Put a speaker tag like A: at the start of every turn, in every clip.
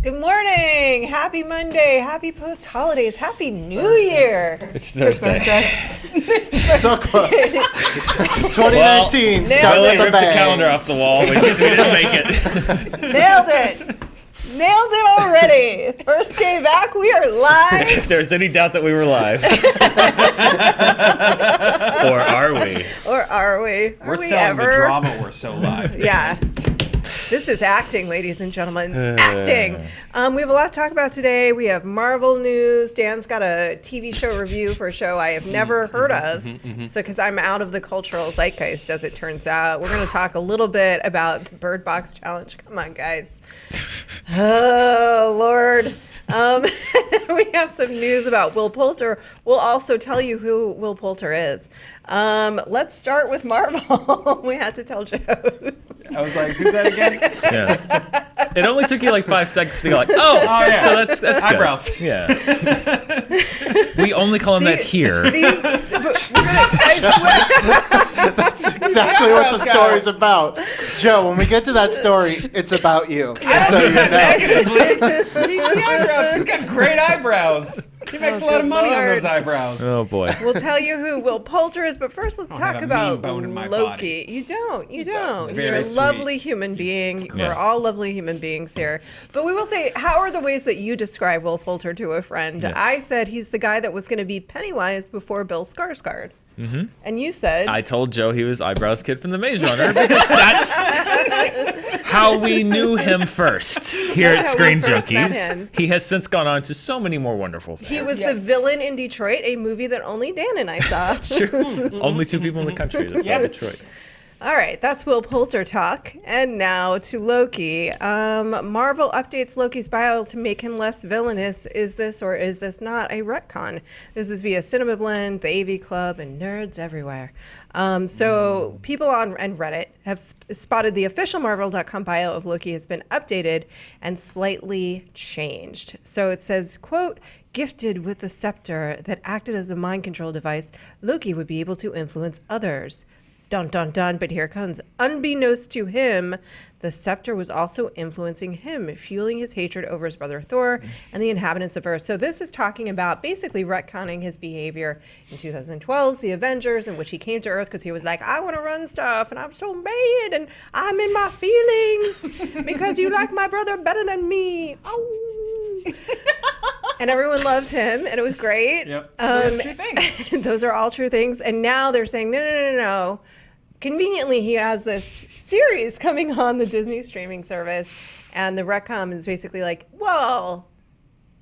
A: Good morning. Happy Monday. Happy post-holidays. Happy New Year.
B: It's Thursday.
C: So close. 2019.
A: Well,
C: start with the
B: ripped the calendar off the wall. We didn't make it.
A: Nailed it. Nailed it already. First day back, we are live.
B: If there's any doubt that we were live. Or are we?
A: Or are we?
D: We're selling the drama. We're so live.
A: Yeah. This is acting, ladies and gentlemen. Acting. We have a lot to talk about today. We have Marvel news. Dan's got a TV show review for a show I have never heard of. So, because I'm out of the cultural zeitgeist, as it turns out. We're going to talk a little bit about the Birdbox challenge. Come on, guys. Oh, Lord. We have some news about Will Poulter. We'll also tell you who Will Poulter is. Let's start with Marvel. We had to tell Joe.
D: I was like, who's that again?
B: Yeah. It only took you like 5 seconds to go like, oh yeah. So that's good.
D: Eyebrows.
B: Yeah. We only call him that here.
C: That's exactly what the story's about. Joe, when we get to that story, it's about you. Just so you know.
D: He's got great eyebrows. He makes a lot of money on those eyebrows.
B: Oh boy.
A: We'll tell you who Will Poulter is, but first let's talk
D: have a
A: about
D: mean bone in my
A: Loki.
D: body.
A: You don't. You're
D: Very
A: a
D: sweet.
A: lovely human being.
B: Yeah.
A: We're all lovely human beings here. But we will say, how are the ways that you describe Will Poulter to a friend?
B: Yes.
A: I said he's the guy that was going to be Pennywise before Bill Skarsgård. Mm-hmm. And you said...
B: I told Joe he was Eyebrows Kid from The Maze Runner because that's how we knew him first here
A: That's
B: at
A: how we first met
B: ScreenJunkies.
A: him.
B: He has since gone on to so many more wonderful things.
A: He was the villain in Detroit, a movie that only Dan and I saw.
B: True. Only 2 people in the country that saw Detroit.
A: All right, that's Will Poulter talk. And now to Loki. Marvel updates Loki's bio to make him less villainous. Is this or is this not a retcon? This is via Cinema Blend, the AV Club, and nerds everywhere. So people on Reddit have spotted the official Marvel.com bio of Loki has been updated and slightly changed. So it says, quote, gifted with the scepter that acted as the mind control device, Loki would be able to influence others. Dun, dun, dun, but here comes. Unbeknownst to him, the scepter was also influencing him, fueling his hatred over his brother Thor and the inhabitants of Earth. So this is talking about basically retconning his behavior in 2012's The Avengers, in which he came to Earth because he was like, I want to run stuff, and I'm so mad, and I'm in my feelings because you like my brother better than me. Oh. And everyone loves him, and it was great.
D: Yep.
A: True things. Those are all true things. And now they're saying, no. Conveniently, he has this series coming on the Disney streaming service, and the retcon is basically like, well,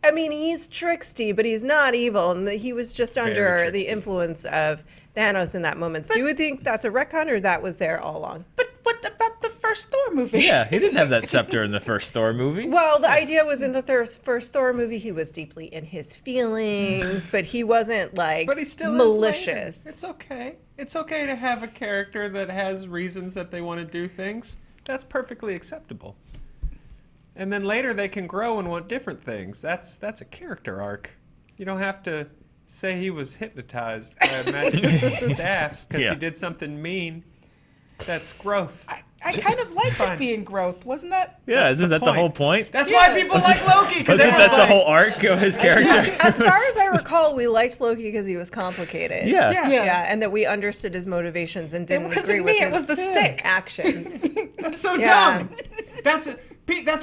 A: I mean, he's tricksty, but he's not evil, and he was just under the influence of Thanos in that moment. Do you think that's a retcon, or that was there all along?
E: But what about the first Thor movie?
B: Yeah, he didn't have that scepter in the first Thor movie.
A: Well, the idea was in the first Thor movie, he was deeply in his feelings, but he wasn't like
D: But he still
A: malicious.
D: is later. It's okay. It's okay to have a character that has reasons that they want to do things. That's perfectly acceptable. And then later they can grow and want different things. That's a character arc. You don't have to say he was hypnotized by a magic staff because he did something mean. That's growth.
E: I kind of like
D: Fine.
E: it being growth. Wasn't that?
B: Yeah,
D: That's
B: isn't
D: the
B: that the
D: point.
B: whole point?
D: That's why people like Loki. Because
B: Wasn't that the whole arc of his character?
A: As far as I recall, we liked Loki because he was complicated.
B: Yeah.
A: Yeah, and that we understood his motivations and didn't
E: wasn't
A: agree with
E: me,
A: his
E: it was the stick.
A: actions.
D: That's so
A: Yeah.
D: dumb. That's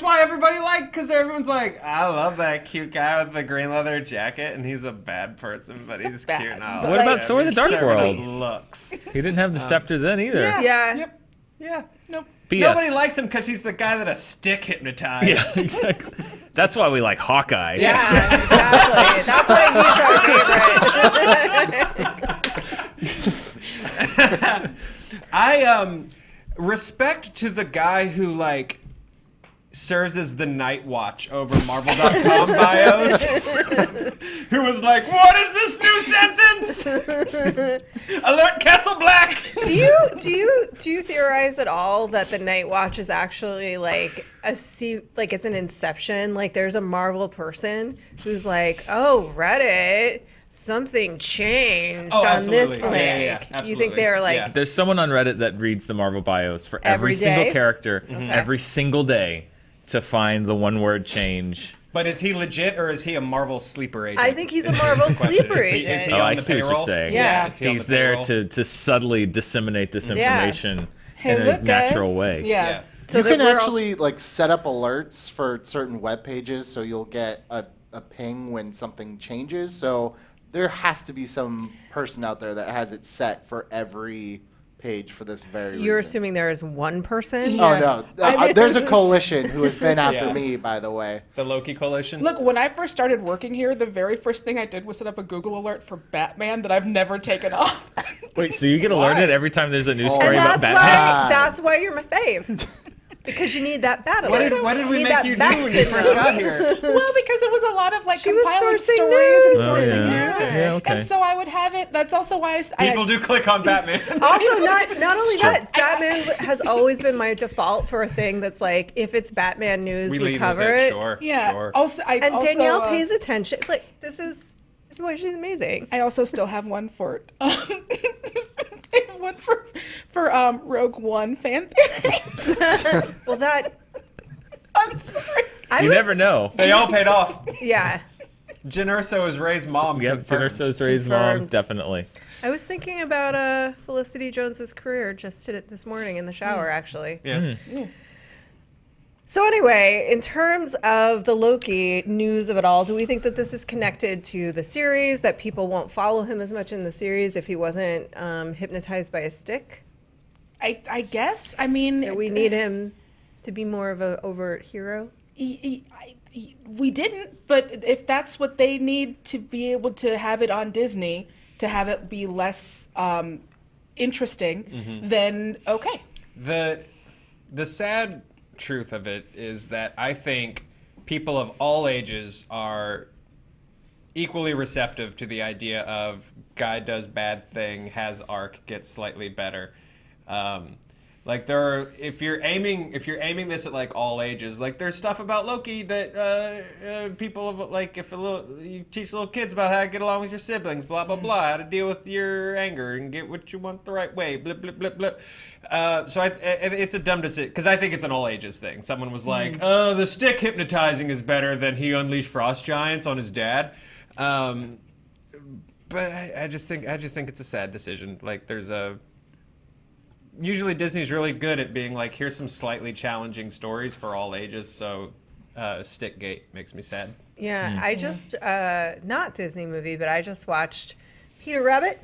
D: why everybody because everyone's like, I love that cute guy with the green leather jacket, and he's a bad person, but he's
E: bad,
D: cute.
E: but
D: Oh,
B: What about Thor the Dark
D: he's
B: World?
D: sweet looks.
B: He didn't have the scepter then either.
A: Yeah.
E: Yep.
D: Yeah.
E: Nope.
B: BS.
D: Nobody likes him because he's the guy that a stick hypnotized.
B: Yeah, exactly. That's why we like Hawkeye.
A: Yeah, exactly. That's why he's our favorite.
D: I respect to the guy who serves as the night watch over Marvel.com bios. Who was like, what is this new sentence? Alert Castle Black.
A: Do you theorize at all that the Night Watch is actually like it's an inception? Like there's a Marvel person who's like, oh, Reddit, something changed on
D: absolutely.
A: this
D: Yeah,
A: link.
D: yeah,
A: You
D: absolutely.
A: think they're like,
D: Yeah.
B: There's someone on Reddit that reads the Marvel bios for every
A: Every
B: single
A: day?
B: character, every single day. to find the one-word change.
D: But is he legit or is he a Marvel sleeper agent?
A: I think he's a Marvel sleeper
D: Is
A: agent.
D: he
B: Oh,
D: on
B: I
D: the
B: see what you're
D: payroll?
B: saying.
A: Yeah.
D: Is he on
B: He's
D: the
B: there
D: payroll?
B: to subtly disseminate this
A: Yeah.
B: information
E: Hey,
B: in a
E: look, guys.
B: natural way.
E: Yeah.
A: So
C: you
A: that
C: can
A: we're all-
C: actually like set up alerts for certain web pages, so you'll get a ping when something changes. So there has to be some person out there that has it set for every page for this very
A: You're
C: reason.
A: assuming there is one person?
C: Oh no, there's a coalition who has been after
D: Yeah.
C: me, by the way.
D: The Loki coalition?
E: Look, when I first started working here, the very first thing I did was set up a Google alert for Batman that I've never taken off.
B: Wait, so you get alerted every time there's a news
C: Oh,
B: story
A: And
B: about
A: that's
B: Batman?
A: why, that's why you're my fave. Because you need that battle.
D: What did we make you do when you first got here?
E: Well, because it was a lot of like
A: She was
E: compiling
A: sourcing
E: stories and
A: news.
B: Oh,
E: sourcing
B: yeah.
E: news,
B: Yeah, okay.
E: and so I would have it. That's also why
D: People do click on Batman.
A: Also, not only
B: It's true.
A: that, Batman has always been my default for a thing that's like, if it's Batman news, we
D: lead
A: cover
D: with
A: it.
D: Sure.
E: Yeah.
D: Sure.
E: Also,
A: And Danielle pays attention. Like, this is why she's amazing.
E: I also still have one for I have one for Rogue One fan theories.
A: Well, that
E: I'm sorry.
B: You never know.
D: They all paid off.
A: Yeah.
D: Jen Erso is Ray's mom.
B: Yep,
D: confirmed.
B: Jennerso's Ray's mom,
A: Confirmed.
B: definitely.
A: I was thinking about Felicity Jones's career just this morning in the shower, actually.
D: Yeah.
A: So anyway, in terms of the Loki news of it all, do we think that this is connected to the series, that people won't follow him as much in the series if he wasn't hypnotized by a stick?
E: I guess. I mean,
A: That we need him to be more of an overt hero?
E: we didn't, but if that's what they need to be able to have it on Disney, to have it be less interesting, then okay.
D: The sad truth of it is that I think people of all ages are equally receptive to the idea of guy does bad thing, has arc, gets slightly better. Like there are, if you're aiming this at like all ages, like there's stuff about Loki that people of like you teach little kids about how to get along with your siblings, blah blah blah, how to deal with your anger and get what you want the right way, blip blip blip blip. So it's a dumb decision because I think it's an all ages thing. Someone was like, "Oh, the stick hypnotizing is better than he unleashed frost giants on his dad." But I just think it's a sad decision. Like usually Disney's really good at being like, here's some slightly challenging stories for all ages, so Stickgate makes me sad.
A: Yeah, I just, not Disney movie, but I just watched Peter Rabbit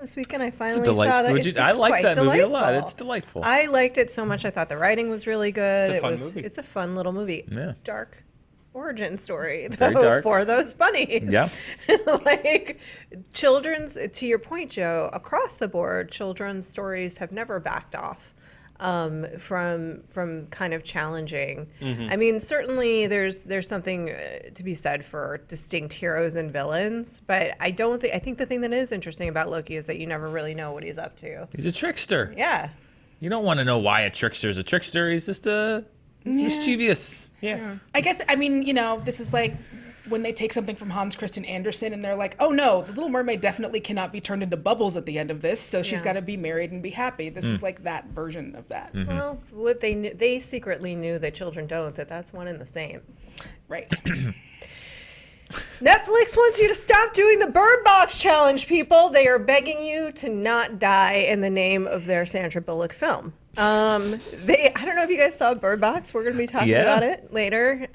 A: this weekend. I finally saw that.
B: I like
A: quite
B: that movie a lot.
A: delightful.
B: It's delightful.
A: I liked it so much. I thought the writing was really good.
D: It's a fun movie.
A: It's a fun little movie.
B: Yeah.
A: Dark origin story,
B: Very
A: though,
B: dark.
A: for those bunnies.
B: Yeah.
A: Like children's, to your point, Joe, across the board, children's stories have never backed off from kind of challenging. I mean, certainly there's something to be said for distinct heroes and villains, but I think the thing that is interesting about Loki is that you never really know what he's up to.
B: He's a trickster.
A: Yeah.
B: You don't want to know why a trickster's a trickster. He's just he's mischievous.
D: Yeah.
E: I guess, I mean, this is like when they take something from Hans Christian Andersen and they're like, oh no, the Little Mermaid definitely cannot be turned into bubbles at the end of this, so she's
A: Yeah.
E: got to be married and be happy. This is like that version of that.
A: Well, what they secretly knew that children don't, that's one and the same.
E: Right.
A: Netflix wants you to stop doing the Birdbox challenge, people. They are begging you to not die in the name of their Sandra Bullock film. I don't know if you guys saw Birdbox. We're going to be talking
B: Yeah.
A: about it later.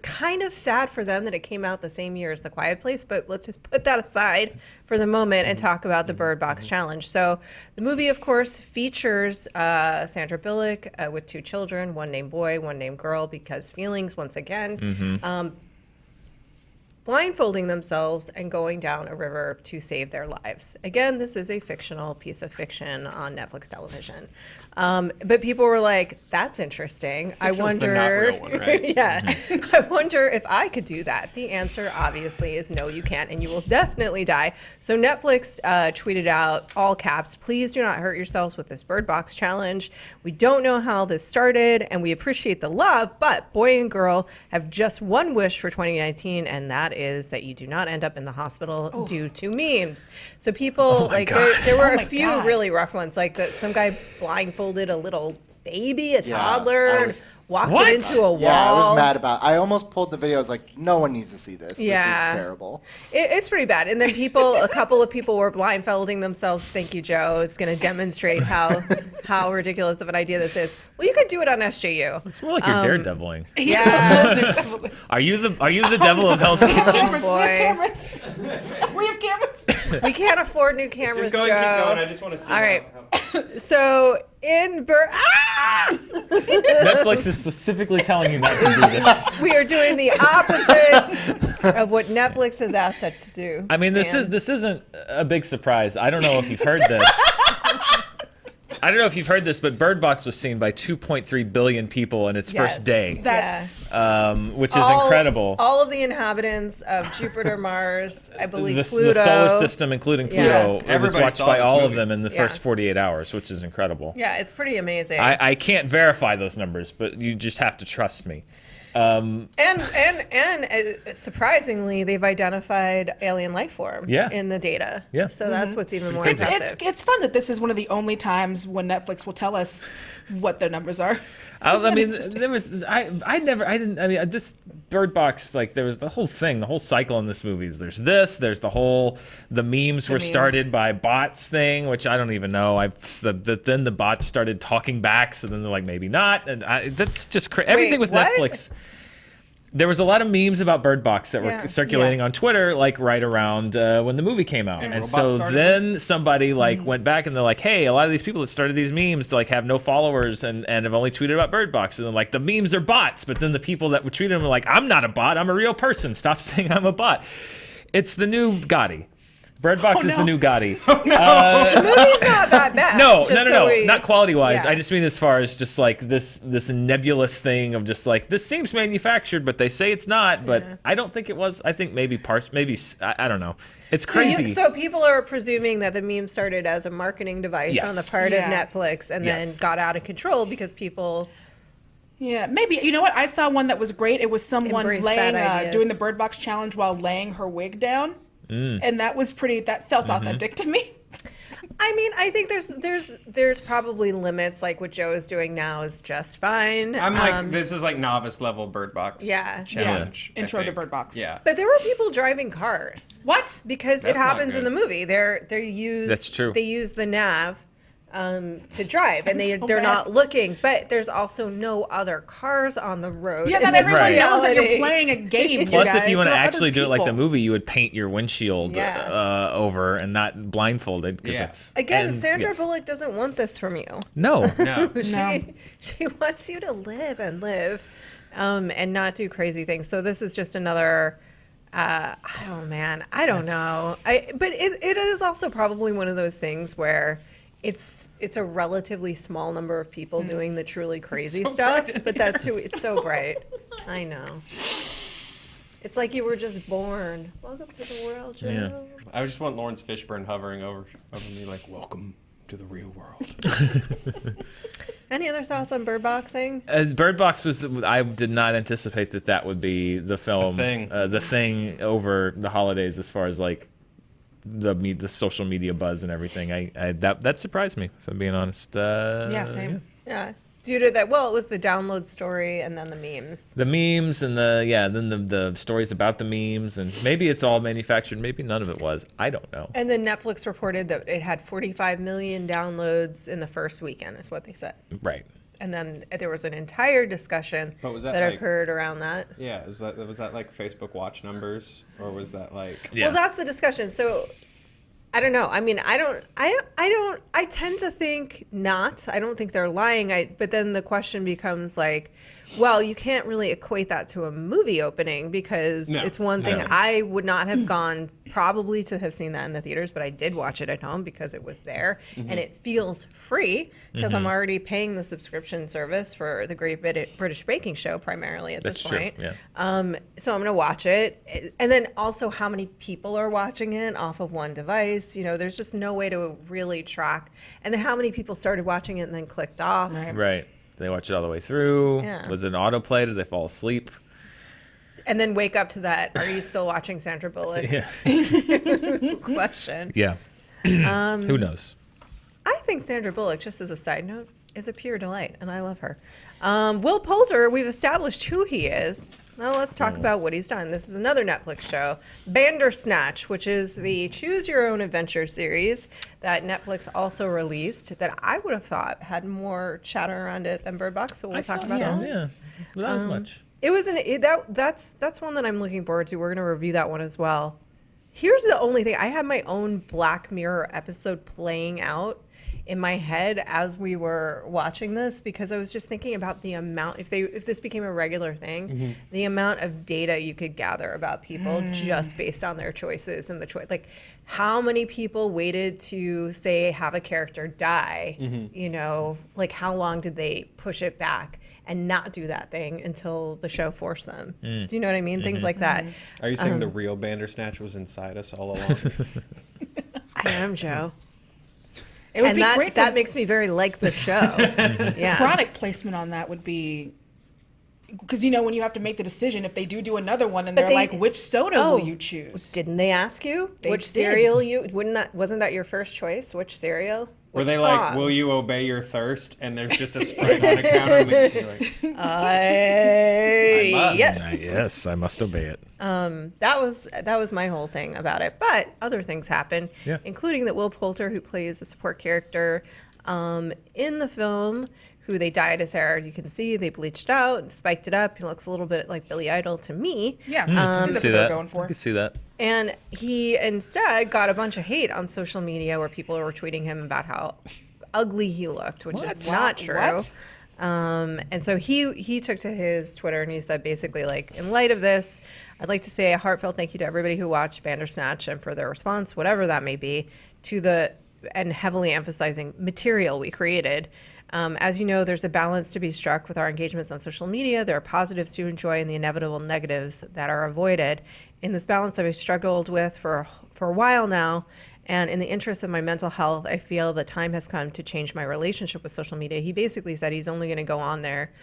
A: Kind of sad for them that it came out the same year as The Quiet Place, but let's just put that aside for the moment and talk about the Birdbox challenge. So the movie, of course, features Sandra Bullock with two children, one named boy, one named girl, because feelings, once again, blindfolding themselves and going down a river to save their lives. Again, this is a fictional piece of fiction on Netflix television. But people were like, that's interesting. I
D: Fictional's the
A: wonder.
D: not real one, right?
A: Yeah. I wonder if I could do that. The answer obviously is no, you can't, and you will definitely die. So Netflix tweeted out, all caps, please do not hurt yourselves with this Birdbox challenge. We don't know how this started, and we appreciate the love, but boy and girl have just one wish for 2019, and that is that you do not end up in the hospital due to memes. So people, there were
E: Oh
A: a
E: my
A: few
E: God.
A: really rough ones, like some guy blindfolded a little baby, a
C: Yeah,
A: toddler,
C: I
A: and
C: was-
A: walked
B: What?
A: it into a wall.
C: Yeah, I was mad about. I almost pulled the video. I was like, no one needs to see this.
A: Yeah.
C: This is terrible.
A: It's pretty bad. And then a couple of people were blindfolding themselves. Thank you, Joe. It's going to demonstrate how ridiculous of an idea this is. Well, you could do it on SJU.
B: It's more like you're daredeviling.
A: Yeah.
B: Are you the devil of Hell's Kitchen?
E: Cameras.
A: boy.
E: We have cameras. We have cameras.
A: We can't afford new cameras,
D: Keep going,
A: Joe.
D: keep going. I just want to see.
A: All right.
D: how-
A: So in
B: Netflix is specifically telling you not to do this.
A: we are doing the opposite of what Netflix has asked us to do.
B: I mean, this
A: Dan.
B: isn't a big surprise. I don't know if you've heard this. I don't know if you've heard this, but Birdbox was seen by 2.3 billion people in its
A: Yes.
B: first day,
E: That's
B: which is incredible.
A: All of the inhabitants of Jupiter, Mars, I believe
B: The
A: Pluto.
B: solar system, including Pluto,
A: Yeah.
B: it was
D: Everybody
B: watched
D: saw
B: by
D: this
B: all of
D: movie.
B: them in the
A: Yeah.
B: first 48 hours, which is incredible.
A: Yeah, it's pretty amazing.
B: I can't verify those numbers, but you just have to trust me.
A: And surprisingly, they've identified alien life form
B: Yeah.
A: in the data.
B: Yeah.
A: So that's what's even more
E: it's
A: impressive.
E: it's fun that this is one of the only times when Netflix will tell us what their numbers are. Isn't
B: I
E: that
B: mean,
E: interesting?
B: there was this Bird Box, like there was the whole thing, the whole cycle in this movie. There's the memes were
E: memes.
B: started by bots thing, which I don't even know. Then the bots started talking back, so then they're like maybe not, and that's just everything with
A: what?
B: Netflix. There was a lot of memes about Bird Box that
A: Yeah.
B: were circulating on Twitter, like right around when the movie came out. And
D: robots
B: so
D: started
B: then somebody went back and they're like, hey, a lot of these people that started these memes like have no followers and have only tweeted about Bird Box. And then like the memes are bots, but then the people that would tweet them were like, I'm not a bot, I'm a real person. Stop saying I'm a bot. It's the new Gotti. Bird Box is the new Gotti.
A: The movie's not that bad.
B: No,
A: just
B: no,
A: we-
B: not quality-wise.
A: Yeah.
B: I just mean as far as just like this nebulous thing of just like this seems manufactured, but they say it's not. But I don't think it was. I think maybe I don't know. It's crazy.
A: So people are presuming that the meme started as a marketing device
B: Yes.
A: on the part
E: Yeah.
A: of Netflix and then
B: Yes.
A: got out of control because people.
E: Yeah, maybe. You know what? I saw one that was great. It was someone
A: Embrace bad ideas.
E: doing the Bird Box challenge while laying her wig down. And that was that felt authentic to me.
A: I mean, I think there's probably limits. Like what Joe is doing now is just fine.
D: I'm like, this is like novice level Bird Box.
A: Yeah.
D: Challenge.
E: Yeah. Intro
D: I
E: to
D: think.
E: Bird Box.
D: Yeah.
A: But there were people driving cars
E: What?
A: because
D: That's
A: it
D: not
A: happens in
D: good.
A: the movie. They use
B: That's true.
A: They use the nav to drive, and
E: I'm so
A: they're
E: mad.
A: not looking. But there's also no other cars on the road.
E: Yeah,
A: in
E: not
A: this
E: everyone
B: Right.
E: knows that you're
A: reality.
E: playing a game.
B: Plus,
E: you guys.
B: if you want to
E: There are other
B: actually do it like the
E: people.
B: movie, you would paint your windshield
A: Yeah.
B: over and not blindfolded.
D: Yeah.
A: Again, Sandra Bullock doesn't want this from you.
B: No.
D: No.
A: She wants you to live and not do crazy things. So this is just another. Oh man, I don't know. But it is also probably one of those things where it's a relatively small number of people doing the truly crazy stuff. But that's who. It's so bright. I know. It's like you were just born. Welcome to the world, Joe.
B: Yeah.
D: I just want Lawrence Fishburne hovering over me like, welcome to the real world.
A: Any other thoughts on bird boxing?
B: Bird Box was. I did not anticipate that would be the film, the thing over the holidays as far as like the social media buzz and everything. That surprised me, if I'm being honest.
E: Yeah, same.
A: Yeah. Due to that, well, it was the download story and then the memes.
B: The memes and then the stories about the memes, and maybe it's all manufactured, maybe none of it was. I don't know.
A: And then Netflix reported that it had 45 million downloads in the first weekend, is what they said.
B: Right.
A: And then there was an entire discussion
D: But was that
A: that
D: like-
A: occurred around that.
D: Yeah, was that like Facebook watch numbers, or was that like?
B: Yeah.
A: Well, that's the discussion. So I don't know. I mean, I tend to think not. I don't think they're lying. But then the question becomes like, well, you can't really equate that to a movie opening because
D: No,
A: it's one thing.
B: no.
A: I would not have gone probably to have seen that in the theaters, but I did watch it at home because it was there and it feels free because I'm already paying the subscription service for the Great British Baking Show primarily at
B: That's
A: this
B: true,
A: point.
B: yeah.
A: So I'm going to watch it. And then also how many people are watching it off of one device. You know, there's just no way to really track. And then how many people started watching it and then clicked off.
B: Right. They watch it all the way through.
A: Yeah.
B: Was it an autoplay? Did they fall asleep?
A: And then wake up to that. Are you still watching Sandra Bullock?
B: Yeah.
A: Question.
B: Yeah. Who knows?
A: I think Sandra Bullock, just as a side note, is a pure delight, and I love her. Will Poulter, we've established who he is. Now let's talk about what he's done. This is another Netflix show, Bandersnatch, which is the Choose Your Own Adventure series that Netflix also released that I would have thought had more chatter around it than Birdbox, so we'll talk about that.
B: Yeah, not as much.
A: It was that's one that I'm looking forward to. We're going to review that one as well. Here's the only thing. I had my own Black Mirror episode playing out in my head as we were watching this because I was just thinking about the amount if this became a regular thing, the amount of data you could gather about people just based on their choices and the choice. Like how many people waited to say have a character die, you know, like how long did they push it back and not do that thing until the show forced them. Do you know what I mean? Things like that.
D: Are you saying the real Bandersnatch was inside us all along?
A: I am Joe.
E: It would
A: And
E: be
A: that,
E: great.
A: that makes me very like the show. Yeah.
E: Product placement on that would be because you know when you have to make the decision if they do another one and
A: But
E: they're
A: they-
E: like which soda will you choose?
A: Didn't they ask you
E: They
A: which
E: did.
A: cereal you wasn't that your first choice? Which cereal?
D: Were
A: Which
D: they like,
A: song?
D: will you obey your thirst? And there's just a Sprite on a counter. And you're like,
A: I
D: must.
A: yes.
B: Yes, I must obey it.
A: That was my whole thing about it. But other things happen,
B: Yeah.
A: including that Will Poulter, who plays a support character in the film, who they dyed his hair. You can see they bleached out, spiked it up. He looks a little bit like Billy Idol to me.
E: Yeah,
B: I
E: I
B: can
E: think that's
B: see
E: what they're
B: that.
E: going for.
B: I can see that.
A: And he instead got a bunch of hate on social media where people were tweeting him about how ugly he looked, which is not true.
E: What?
A: And so he took to his Twitter and he said basically like, in light of this, I'd like to say a heartfelt thank you to everybody who watched Bandersnatch and for their response, whatever that may be, and heavily emphasizing material we created. As you know, there's a balance to be struck with our engagements on social media. There are positives to enjoy and the inevitable negatives that are avoided. In this balance, I've struggled with for a while now. And in the interest of my mental health, I feel the time has come to change my relationship with social media. He basically said he's only going to go on there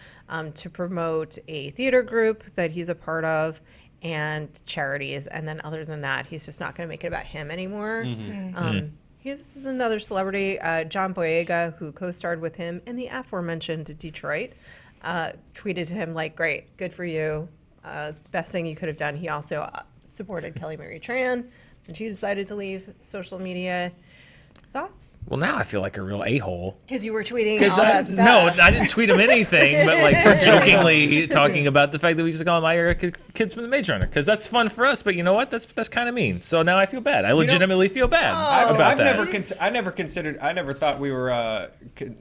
A: to promote a theater group that he's a part of and charities. And then other than that, he's just not going to make it about him anymore. This is another celebrity, John Boyega, who co-starred with him in the aforementioned Detroit, tweeted to him like, great, good for you. Best thing you could have done. He also supported Kelly Marie Tran when she decided to leave social media. Thoughts?
B: Well, now I feel like a real a-hole.
A: Because you were tweeting all that stuff.
B: No, I didn't tweet him anything, but like we're jokingly talking about the fact that we used to call him my era kids from the Maze Runner because that's fun for us. But you know what? That's kind of mean. So now I feel bad. I legitimately feel bad about that.
D: I never thought we were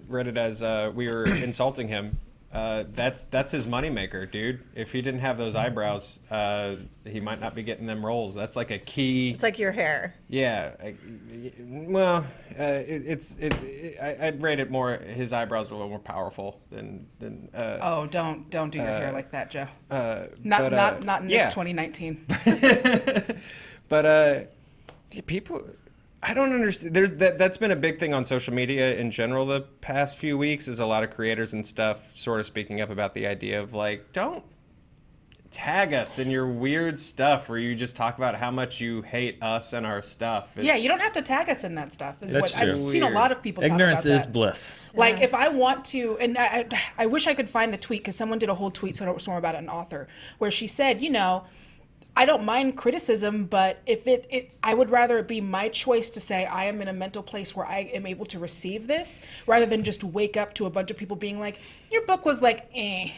D: read it as we were insulting him. That's his moneymaker, dude. If he didn't have those eyebrows, he might not be getting them roles. That's like a key.
A: It's like your hair.
D: Yeah. I'd rate it more. His eyebrows are a little more powerful than.
E: Oh, don't do your hair like that, Joe.
D: Not
E: Not in this 2019.
D: But people, I don't understand. That's been a big thing on social media in general the past few weeks. Is a lot of creators and stuff sort of speaking up about the idea of like, don't tag us in your weird stuff where you just talk about how much you hate us and our stuff.
E: Yeah, you don't have to tag us in that stuff. Is
B: That's
E: what I've
B: true.
E: seen a lot of people
B: Ignorance
E: talk about
B: is
E: that.
B: bliss.
E: Like if I want to, and I wish I could find the tweet because someone did a whole tweet somewhere about an author where she said, you know, I don't mind criticism, but if I would rather it be my choice to say I am in a mental place where I am able to receive this rather than just wake up to a bunch of people being like, your book was like, eh.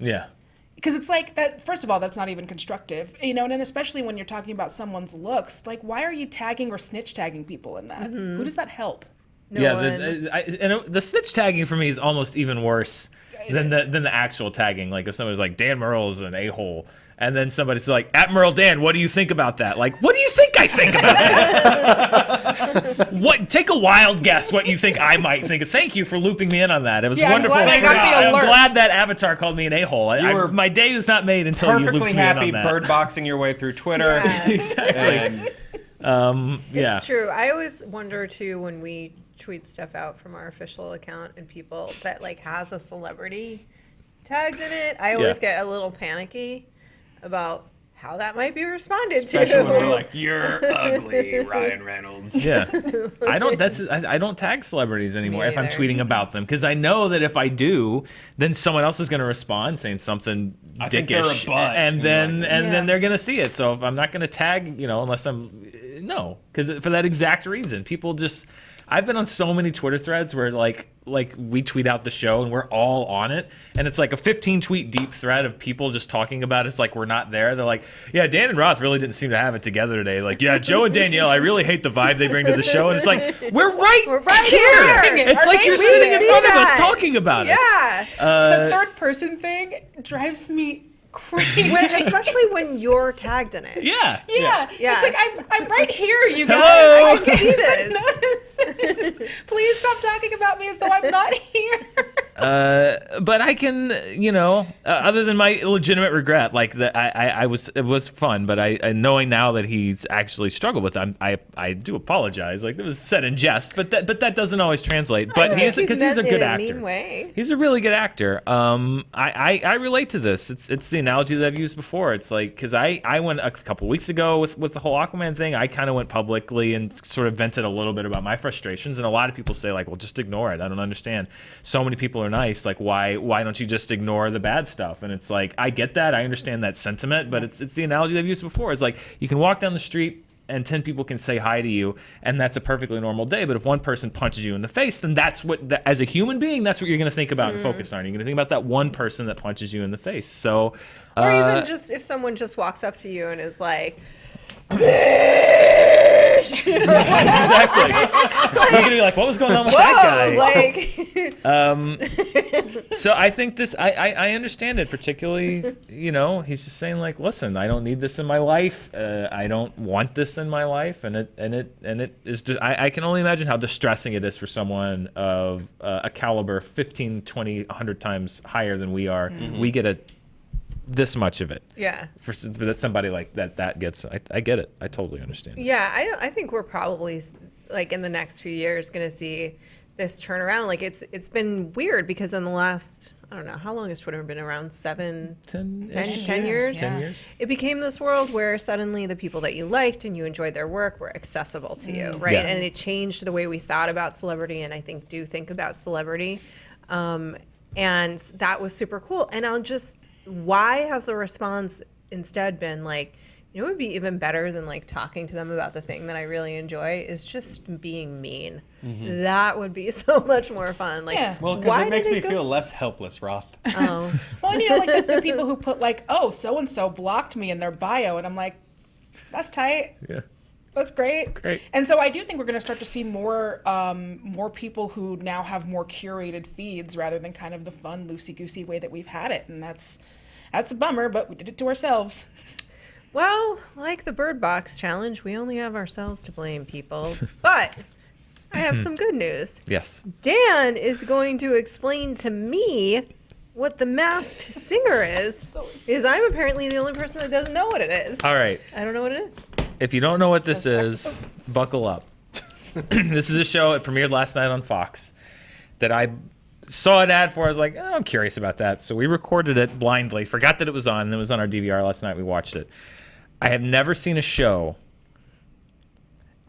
B: Yeah.
E: Because it's like that. First of all, that's not even constructive, you know. And then especially when you're talking about someone's looks, like why are you tagging or snitch tagging people in that? Who does that help?
A: No
B: and the snitch tagging for me is almost even worse than the actual tagging. Like if somebody's like Dan Murrell is an a-hole, and then somebody's like at Murrell Dan, what do you think about that? Like, what do you think I think about that? What? Take a wild guess what you think I might think. Thank you for looping me in on that. It was wonderful.
E: I'm glad I got the
B: I'm
E: alert.
B: glad that Avatar called me an a-hole. My day was not made until you looped
D: perfectly
B: me
D: happy
B: in on that.
D: birdboxing your way through Twitter.
A: Yeah.
D: Exactly.
B: Yeah.
A: It's true. I always wonder too when we tweet stuff out from our official account and people that like has a celebrity tagged in it. I always get a little panicky about how that might be responded
D: Especially when they're
A: to.
D: like, "You're ugly, Ryan Reynolds."
B: Yeah, I don't tag celebrities anymore
A: Me
B: if I'm
A: neither.
B: tweeting about them because I know that if I do, then someone else is going to respond saying something
D: I
B: dickish,
D: think they're a butt.
B: and then
D: Yeah.
B: then they're going to see it. So if I'm not going to tag, unless because for that exact reason, people just. I've been on so many Twitter threads where like we tweet out the show and we're all on it, and it's like a 15 tweet deep thread of people just talking about it. It's like we're not there. They're like, yeah, Dan and Roth really didn't seem to have it together today. Like, yeah, Joe and Danielle, I really hate the vibe they bring to the show. And it's like we're right here. It's
E: Our
B: like you're
E: names
B: sitting in
E: see
B: front of us
A: that.
B: talking about it.
A: Yeah.
E: The third person thing drives me crazy.
A: Especially when you're tagged in it.
B: Yeah.
E: Yeah.
A: Yeah.
E: It's like I'm right here, you guys.
B: Hello.
E: I can
A: see this.
E: notice this. Please stop talking about me as though I'm not here.
B: But I can, other than my legitimate regret, like it was fun, but I knowing now that he's actually struggled with it, I do apologize. Like it was said in jest, but that doesn't always translate. But he's because he's a good actor.
A: Mean way.
B: He's a really good actor. I relate to this. It's the analogy that I've used before. It's like because I went a couple weeks ago with the whole Aquaman thing. I kind of went publicly and sort of vented a little bit about my frustrations, and a lot of people say like, well, just ignore it. I don't understand. So many people are nice. Like why don't you just ignore the bad stuff? And it's like I get that. I understand that sentiment, but it's the analogy that I've used before. It's like you can walk down the street and 10 people can say hi to you, and that's a perfectly normal day. But if one person punches you in the face, then that's what, as a human being, that's what you're going to think about and focus on. You're going to think about that one person that punches you in the face. So,
A: Or even just if someone just walks up to you and is like,
B: exactly. You're going to be like, what was going on with that guy? So I think this, I understand it, particularly, he's just saying like, listen, I don't need this in my life. I don't want this in my life. And it is just, I can only imagine how distressing it is for someone of a caliber 15, 20, 100 times higher than we are. Mm-hmm. We get this much of it.
A: yeah.
B: For somebody like that gets, I get it. I totally understand.
A: Yeah, I think we're probably like in the next few years going to see this turnaround. Like it's been weird because in the last, I don't know, how long has Twitter been around? 10 years?
E: Yeah.
B: 10 years?
A: It became this world where suddenly the people that you liked and you enjoyed their work were accessible to you, right?
B: Yeah.
A: And it changed the way we thought about celebrity and I think do think about celebrity. And that was super cool. And why has the response instead been like, it would be even better than like talking to them about the thing that I really enjoy is just being mean. Mm-hmm. That would be so much more fun. Like,
E: Yeah.
D: Well, because it makes me feel less helpless, Roth.
A: Oh,
E: Well, and like the people who put like, oh, so and so blocked me in their bio, and I'm like, that's tight.
B: Yeah.
E: That's great.
B: Great.
E: And so I do think we're going to start to see more people who now have more curated feeds rather than kind of the fun, loosey-goosey way that we've had it. And that's a bummer, but we did it to ourselves.
A: well, like the Birdbox challenge, we only have ourselves to blame, people. But I have some good news.
B: Yes.
A: Dan is going to explain to me what the Masked Singer is. Because I'm apparently the only person that doesn't know what it is.
B: All right.
A: I don't know what it is.
B: If you don't know what this is, buckle up. This is a show. It premiered last night on Fox that I saw an ad for. I was like, I'm curious about that. So we recorded it blindly. Forgot that it was on. And it was on our DVR last night. We watched it. I have never seen a show.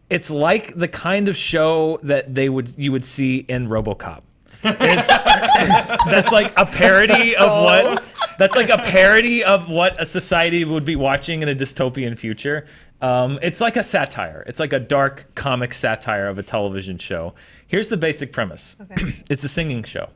B: It's like the kind of show that you would see in RoboCop. That's like a parody of what. That's like a parody of what a society would be watching in a dystopian future. It's like a satire. It's like a dark comic satire of a television show. Here's the basic premise.
A: Okay.
B: It's a singing show.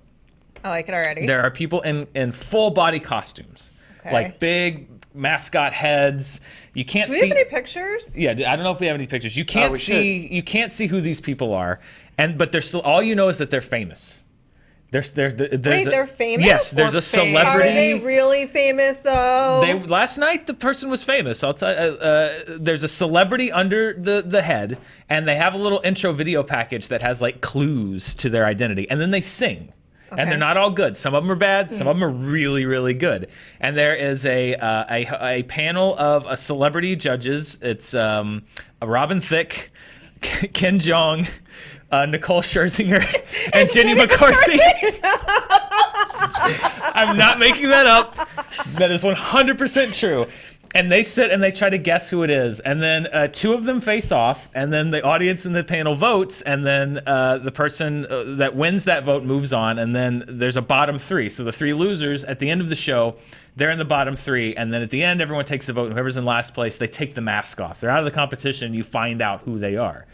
A: I like it already.
B: There are people in full body costumes,
A: Okay.
B: like big mascot heads. You can't
A: Do we
B: see.
A: have any pictures?
B: Yeah, I don't know if we have any pictures. You can't
C: we
B: see. You can't see who these people are, but they're still. All you know is that they're famous. There's
A: Wait, they're famous?
B: Yes, there's
E: Or
B: a
E: fame?
A: Are
B: celebrity.
A: they really famous though?
B: Last night the person was famous. I'll tell you. There's a celebrity under the head, and they have a little intro video package that has like clues to their identity, and then they sing.
A: Okay.
B: And they're not all good. Some of them are bad. Some of them are really, really good. And there is a panel of celebrity judges. It's Robin Thicke, Ken Jeong, Nicole Scherzinger, and Jenny McCarthy. I'm not making that up. That is 100% true. And they sit and they try to guess who it is. And then two of them face off, and then the audience in the panel votes, and then the person that wins that vote moves on, and then there's a bottom three. So the three losers at the end of the show, they're in the bottom three, and then at the end, everyone takes a vote, and whoever's in last place, they take the mask off. They're out of the competition, you find out who they are.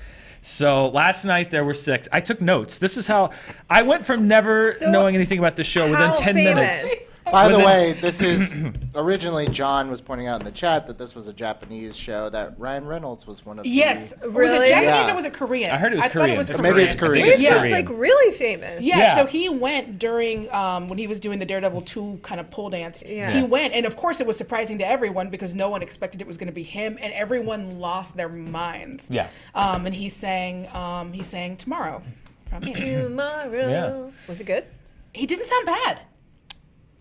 B: So last night there were 6. I took notes. This is how I went from never knowing anything about the show within 10 minutes.
C: By the way, this is originally John was pointing out in the chat that this was a Japanese show, that Ryan Reynolds was one of
E: Yes.
C: the...
E: Was
A: Really?
E: it Japanese
C: Yeah.
E: or was it Korean?
B: I heard it was
E: thought
B: Korean.
E: it was
B: It's
E: Korean.
C: Maybe it's Korean.
A: Which
E: Yeah.
A: was like really famous.
E: Yeah, so he went during when he was doing the Daredevil 2 kind of pole dance.
A: Yeah.
E: He went, and of course it was surprising to everyone because no one expected it was going to be him, and everyone lost their minds.
B: Yeah.
E: And he sang Tomorrow from him.
A: Tomorrow.
B: Yeah.
A: Was it good?
E: He didn't sound bad.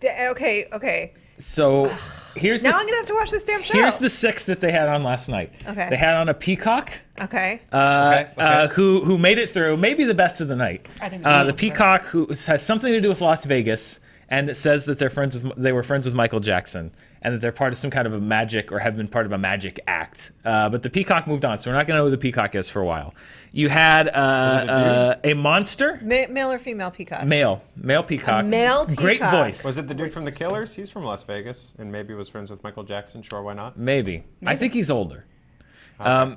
A: Okay.
B: So here's
A: Now
B: the,
A: I'm gonna have to watch this damn show.
B: here's the 6 that they had on last night.
A: Okay.
B: They had on a peacock.
A: Okay.
D: Okay.
B: Who made it through, maybe the best of the night.
E: I think
B: the
E: the best.
B: peacock who has something to do with Las Vegas, and it says that they were friends with Michael Jackson, and that they're part of some kind of a magic or have been part of a magic act. But the peacock moved on, so we're not going to know who the peacock is for a while. You had a monster,
A: Male or female peacock?
B: male peacock,
A: male
B: great
A: peacock.
B: voice.
D: Was it the dude from The Killers? He's from Las Vegas and maybe was friends with Michael Jackson. Sure, why not?
B: Maybe. I think he's older.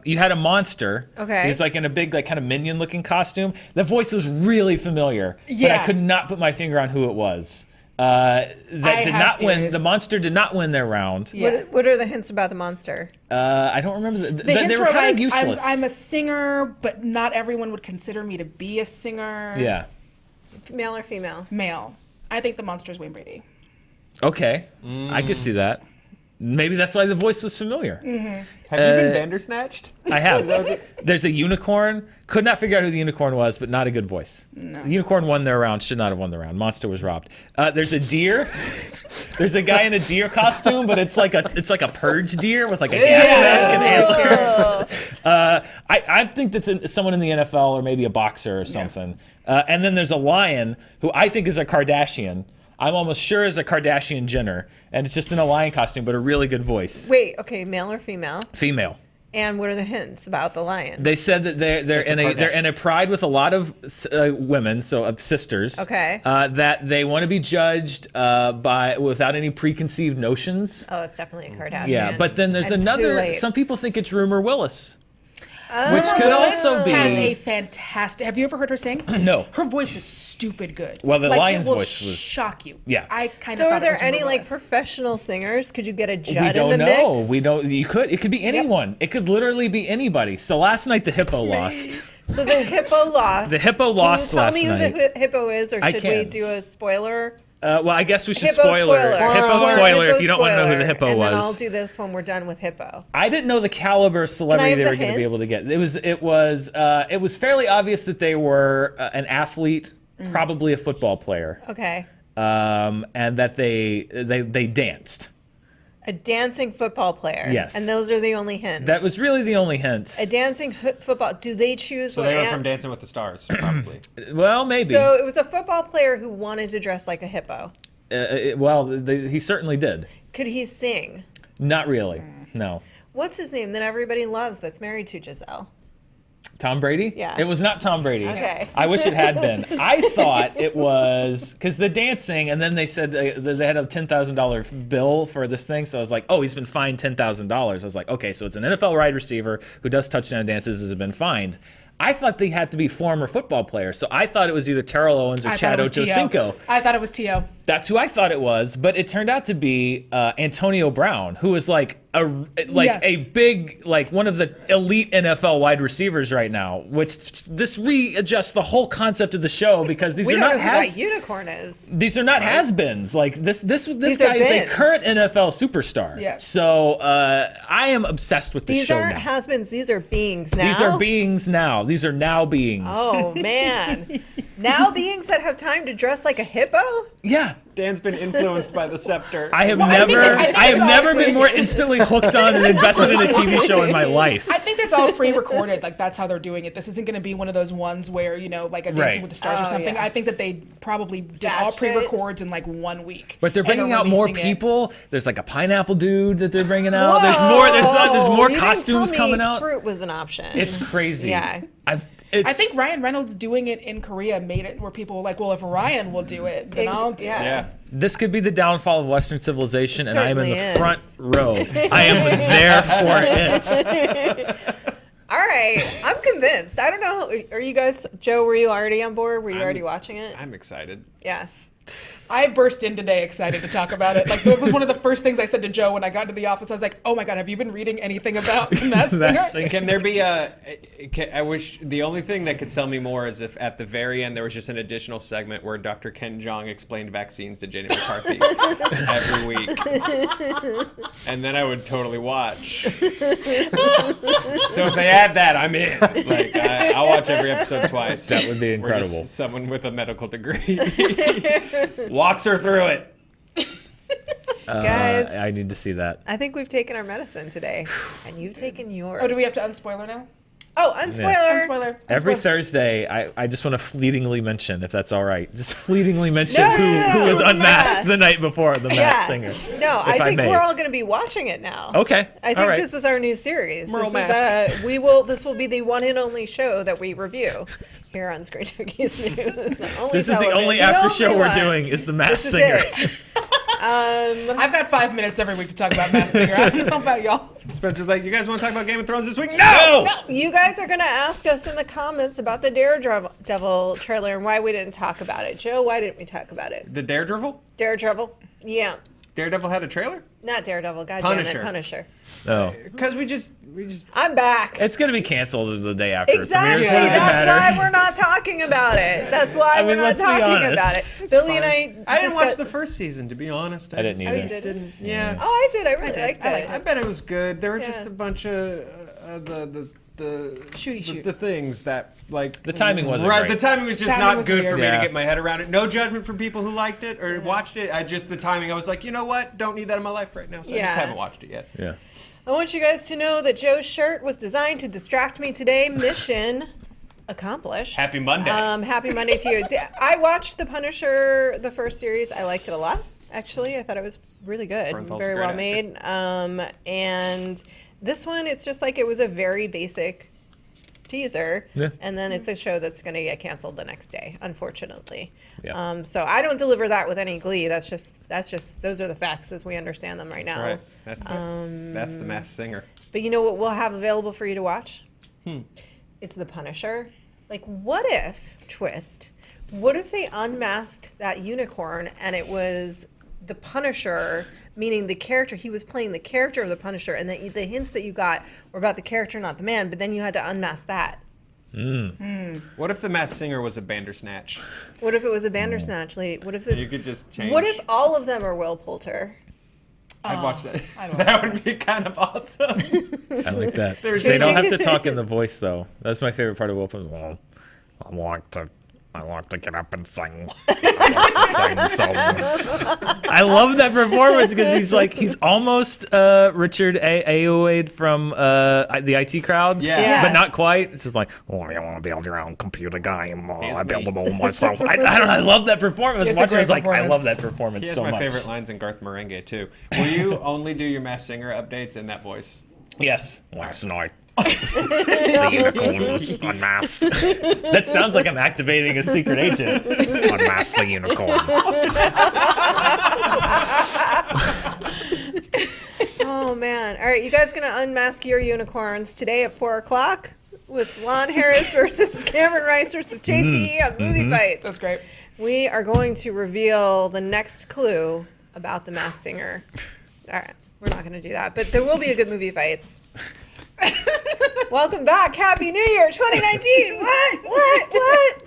B: You had a monster.
A: Okay.
B: He's like in a big, like kind of minion-looking costume. The voice was really familiar, but I
E: Yeah.
B: could not put my finger on who it was. That
E: I
B: did
E: have
B: not win.
E: theories.
B: The monster did not win their round.
E: Yeah.
A: What are the hints about the monster?
B: I don't remember.
E: The
B: They
E: hints
B: were
E: were
B: kind
E: like,
B: of useless.
E: I'm a singer, but not everyone would consider me to be a singer.
B: Yeah.
A: Male or female?
E: Male. I think the monster's Wayne Brady.
B: Okay. I could see that. Maybe that's why the voice was familiar.
D: Have you been Bandersnatched?
B: I have. There's a unicorn. Could not figure out who the unicorn was, but not a good voice. No. The unicorn won their round. Should not have won the round. Monster was robbed. There's a deer. There's a guy in a deer costume, but it's like a purge deer with like a gas mask and antlers. I think that's someone in the NFL or maybe a boxer or something. And then there's a lion who I think is a Kardashian. I'm almost sure is a Kardashian Jenner, and it's just in a lion costume, but a really good voice.
A: Wait, okay, male or female?
B: Female.
A: And what are the hints about the lion?
B: They said that they're
D: It's a
B: they're in a pride with a lot of women, so sisters.
A: Okay.
B: That they want to be judged without any preconceived notions.
A: Oh, it's definitely a Kardashian.
B: Yeah, but then there's
A: It's too
B: another.
A: late.
B: Some people think it's Rumor Willis.
E: Which
B: could also be-
E: has a fantastic. Have you ever heard her sing?
B: No.
E: Her voice is stupid good.
B: Well, the
E: like,
B: lion's
E: it will
B: voice was-
E: shock you.
B: Yeah.
E: I kind of.
A: So
E: thought
A: are
E: it
A: there
E: was
A: any
E: Rumor
A: like
E: Willis.
A: professional singers? Could you get a
B: We
A: Judd in
B: don't
A: the
B: know.
A: mix?
B: We don't. You could. It could be anyone. It could literally be anybody. So last night the hippo lost.
A: So the hippo lost.
B: The hippo lost
A: Can you
B: last
A: tell me
B: night.
A: who the hippo is, or
B: I
A: should we
B: can.
A: do a spoiler?
B: Well, I guess we should
A: Hippo
B: spoiler.
A: spoiler.
B: Hippo
A: Or
B: spoiler.
A: hippo
B: If you don't want to know who the
A: spoiler,
B: hippo
A: and
B: was.
A: then I'll do this when we're done with hippo.
B: I didn't know the caliber of celebrity
A: have
B: they
A: the
B: were going to be
A: hints?
B: able to get. It was fairly obvious that they were an athlete, probably a football player,
A: Okay.
B: and that they danced.
A: A dancing football player.
B: Yes.
A: And those are the only hints.
B: That was really the only hint.
A: a dancing football. Do they choose?
D: So
A: what
D: they were
A: an-
D: from Dancing with the Stars, probably.
B: Well, maybe.
A: So it was a football player who wanted to dress like a hippo.
B: He certainly did.
A: Could he sing?
B: Not really. No.
A: What's his name that everybody loves that's married to Giselle?
B: Tom Brady?
A: Yeah.
B: It was not Tom Brady.
A: Okay.
B: I wish it had been. I thought it was because the dancing, and then they said they had a $10,000 bill for this thing. So I was like, oh, he's been fined $10,000. I was like, okay, so it's an NFL wide receiver who does touchdown dances has been fined. I thought they had to be former football players. So I thought it was either Terrell Owens or
E: I thought
B: Chad
E: it was T.O.
B: Ochocinco.
E: I thought it was T.O.
B: That's who I thought it was, but it turned out to be Antonio Brown, who is like a big, like one of the elite NFL wide receivers right now. Which this readjusts the whole concept of the show because these
A: We
B: are
A: don't
B: not
A: know who that unicorn is.
B: these are not has-beens. Like this
A: These
B: guy
A: are
B: is a
A: bins.
B: current NFL superstar.
E: Yeah.
B: So I am obsessed with this
A: These
B: show
A: aren't
B: now.
A: has-beens. These are beings now.
B: These are beings now. These are now beings.
A: Oh man! Now beings that have time to dress like a hippo?
B: Yeah.
D: Dan's been influenced by the scepter.
B: I have
E: Well, I think it's all
B: never
E: pre-
B: been more instantly hooked on and invested in a TV show in my life.
E: I think that's all pre-recorded. Like that's how they're doing it. This isn't going to be one of those ones where like a Dancing
B: Right.
E: with the Stars or
A: Oh,
E: something.
A: yeah.
E: I think that they probably did all
A: Batched it.
E: pre-records in like 1 week.
B: But they're
E: and are
B: bringing out more
E: releasing it.
B: people. There's like a pineapple dude that they're bringing out. There's more. There's more
A: You didn't
B: costumes
A: tell me
B: coming out.
A: Fruit was an option.
B: It's crazy.
A: Yeah.
E: I think Ryan Reynolds doing it in Korea made it where people were like, well, if Ryan will do it, then I'll do it.
D: Yeah.
B: this could be the downfall of Western civilization, and I am in
A: Certainly
B: the
A: is.
B: front row. I am there for it.
A: All right, I'm convinced. I don't know. Are you guys, Joe? Were you already on board? Were you already watching it?
D: I'm excited.
A: Yeah.
E: I burst in today excited to talk about it. Like, it was one of the first things I said to Joe when I got into the office. I was like, oh my God, have you been reading anything about The Masked Singer?
D: Can there be I wish the only thing that could sell me more is if at the very end there was just an additional segment where Dr. Ken Jeong explained vaccines to Jenny McCarthy every week. And then I would totally watch. So if they add that, I'm in. Like, I'll watch every episode twice.
B: That would be
D: Where just
B: incredible.
D: someone with a medical degree walks her through it.
A: Guys.
B: I need to see that.
A: I think we've taken our medicine today, and you've taken yours.
E: Oh, do we have to unspoiler now?
A: Oh, unspoiler.
E: Unspoiler.
B: Every
E: Unspoiler.
B: Thursday, I just want to fleetingly mention, if that's all right, just fleetingly mention
A: No,
B: who was unmasked
A: Masked.
B: the night before the Masked Singer.
A: No,
B: if
A: I think
B: may.
A: we're all going to be watching it now.
B: Okay.
A: I think
B: all right.
A: this is our new series.
D: Murrell
A: This
D: Mask.
A: is, this will be the one and only show that we review here on ScreenJunkies News.
B: This is the only after show we're doing is the Masked
A: This is
B: Singer.
A: it.
E: I've got 5 minutes every week to talk about Masked Singer. I don't know about y'all.
D: Spencer's like, you guys want to talk about Game of Thrones this week? No!
A: You guys are going to ask us in the comments about the Daredevil trailer and why we didn't talk about it. Joe, why didn't we talk about it?
D: The Daredevil?
A: Daredevil? Yeah.
D: Daredevil had a trailer?
A: Not Daredevil. God
D: Punisher.
A: damn it. Punisher.
B: Oh.
D: Because we just
A: I'm back.
B: It's going to be canceled the day after. It
A: Exactly.
B: premieres. What does it
A: That's
B: matter?
A: why we're not talking about it. That's why
B: I mean,
A: we're not
B: let's be
A: talking
B: honest.
A: about it.
D: It's
A: Billy
D: fine.
A: and
D: I didn't watch
A: discussed-
D: the first season, to be honest.
B: I didn't
D: just-
B: either.
A: Oh, you didn't?
D: Yeah.
A: Oh, I did. I really liked it.
D: I bet it was good. There were just
A: Yeah.
D: a bunch of the
E: Shooty.
D: the things that like
B: The timing wasn't
D: right.
B: great.
D: The timing was just
E: Timing
D: not
E: was
D: good
E: weird.
D: for me
B: Yeah.
D: to get my head around it. No judgment from people who liked it or watched it. The timing. I was like, you know what? Don't need that in my life right now. So I
A: Yeah.
D: just haven't watched it yet.
B: Yeah.
A: I want you guys to know that Joe's shirt was designed to distract me today. Mission accomplished.
D: Happy Monday.
A: Happy Monday to you. I watched The Punisher, the first series. I liked it a lot, actually. I thought it was really good.
D: Bernthal's a
A: Very
D: great
A: well made. And this one, it's just like it was a very basic teaser.
B: Yeah.
A: And then it's a show that's going to get canceled the next day, unfortunately.
B: Yeah.
A: So I don't deliver that with any glee. That's just those are the facts as we understand them right now.
D: Right. That's the Masked Singer.
A: But you know what we'll have available for you to watch? It's The Punisher. Like, what if, twist, what if they unmasked that unicorn and it was the Punisher, meaning the character, he was playing the character of the Punisher, and the hints that you got were about the character, not the man, but then you had to unmask that.
D: What if the Masked Singer was a Bandersnatch?
A: What if it was a Bandersnatch? Like, what if
D: You
A: it's,
D: could just change.
A: what if all of them are Will Poulter?
D: I'd watch that.
E: don't
D: That would be kind of awesome.
B: I like that.
D: There's
B: They don't
A: changing-
B: have to talk in the voice, though. That's my favorite part of Wilpin's. Well, I like to get up and sing. I like to sing songs. I love that performance because he's almost Richard Ayoade from the IT crowd.
D: Yeah.
B: But not quite. It's just like, oh, you want to build your own computer game. Oh,
D: He's
B: I build
D: me.
B: them all myself. I don't know. I love that performance.
E: It's a
B: Watching, I was
E: great
B: like, I
E: performance.
B: love that performance
D: He has
B: so
D: my
B: much.
D: favorite lines in Garth Marenghi too. Will you only do your Masked Singer updates in that voice?
B: Yes. Last night. The unicorn was unmasked. That sounds like I'm activating a secret agent. Unmask the unicorn.
A: Oh, man. All right, you guys going to unmask your unicorns today at 4 o'clock with Lon Harris versus Cameron Rice versus JT on Movie Fights.
E: That's great.
A: We are going to reveal the next clue about the Masked Singer. All right, we're not going to do that, but there will be a good Movie Fights. Welcome back. Happy New Year 2019. What?